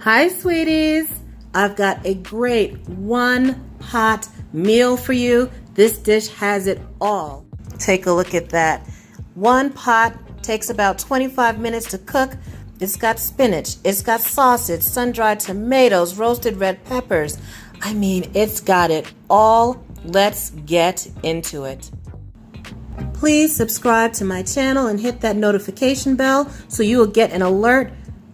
Hi, sweeties. I've got a great one-pot meal for you. This dish has it all. Take a look at that. One pot takes about 25 minutes to cook. It's got spinach, it's got sausage, sun-dried tomatoes, roasted red peppers. I mean, it's got it all. Let's get into it. Please subscribe to my channel and hit that notification bell so you will get an alert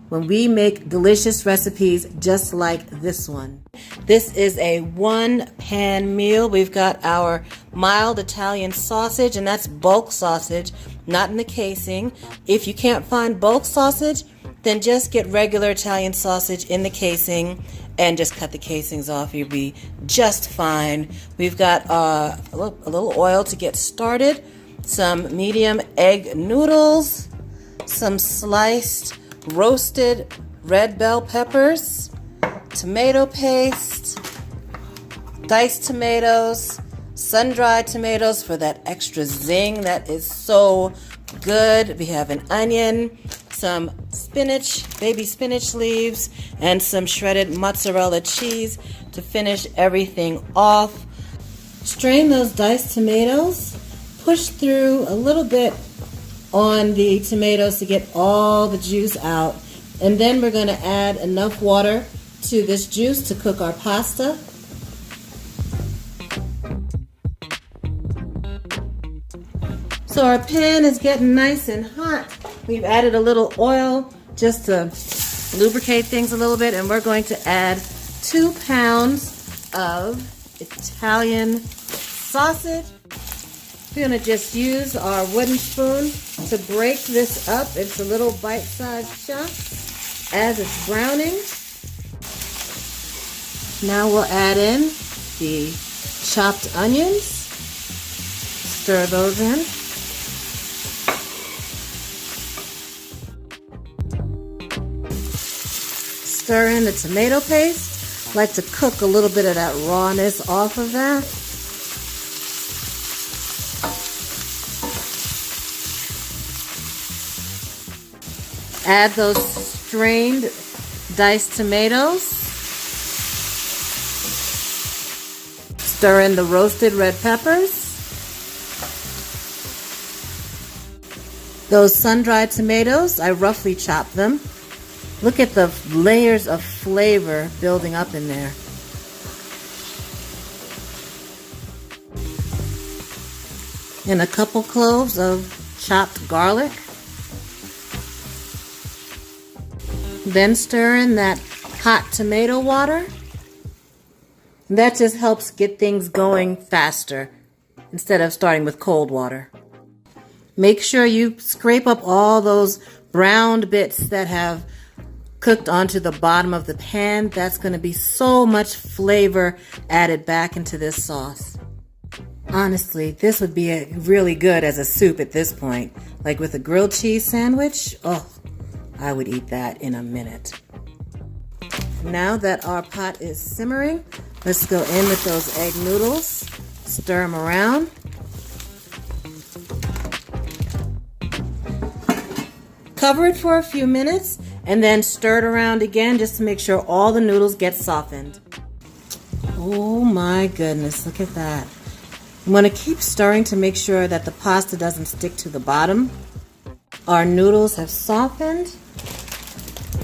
when we make delicious recipes just like this one. This is a one-pan meal. We've got our mild Italian sausage, and that's bulk sausage, not in the casing. If you can't find bulk sausage, then just get regular Italian sausage in the casing and just cut the casings off. You'll be just fine. We've got a little oil to get started, some medium egg noodles, some sliced roasted red bell peppers, tomato paste, diced tomatoes, sun-dried tomatoes for that extra zing that is so good. We have an onion, some spinach, baby spinach leaves, and some shredded mozzarella cheese to finish everything off. Strain those diced tomatoes, push through a little bit on the tomatoes to get all the juice out, and then we're going to add enough water to this juice to cook our pasta. So our pan is getting nice and hot. We've added a little oil just to lubricate things a little bit, and we're going to add 2 pounds of Italian sausage. We're going to just use our wooden spoon to break this up into little bite-sized chunks as it's browning. Now we'll add in the chopped onions. Stir those in. Stir in the tomato paste. I like to cook a little bit of that rawness off of that. Add those strained diced tomatoes. Stir in the roasted red peppers. Those sun-dried tomatoes, I roughly chopped them. Look at the layers of flavor building up in there. And a couple cloves of chopped garlic. Then stir in that hot tomato water. That just helps get things going faster instead of starting with cold water. Make sure you scrape up all those browned bits that have cooked onto the bottom of the pan. That's going to be so much flavor added back into this sauce. Honestly, this would be really good as a soup at this point. Like with a grilled cheese sandwich. Oh, I would eat that in a minute. Now that our pot is simmering, let's go in with those egg noodles. Stir them around. Cover it for a few minutes and then stir it around again just to make sure all the noodles get softened. Oh my goodness, look at that. I'm going to keep stirring to make sure that the pasta doesn't stick to the bottom. Our noodles have softened.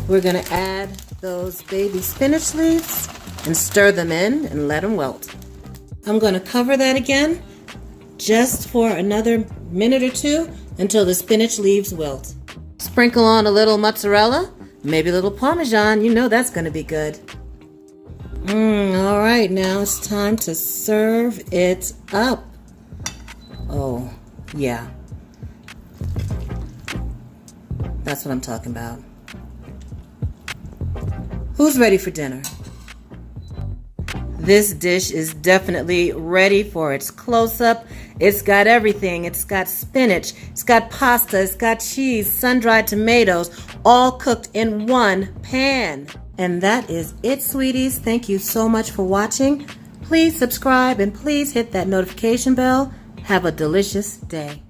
We're going to add those baby spinach leaves and stir them in and let them wilt. I'm going to cover that again just for another minute or two until the spinach leaves wilt. Sprinkle on a little mozzarella, maybe a little parmesan. You know that's going to be good. All right, now it's time to serve it up. Oh, yeah. That's what I'm talking about. Who's ready for dinner? This dish is definitely ready for its close-up. It's got everything. It's got spinach, it's got pasta, it's got cheese, sun-dried tomatoes, all cooked in one pan. And that is it, sweeties. Thank you so much for watching. Please subscribe and please hit that notification bell. Have a delicious day.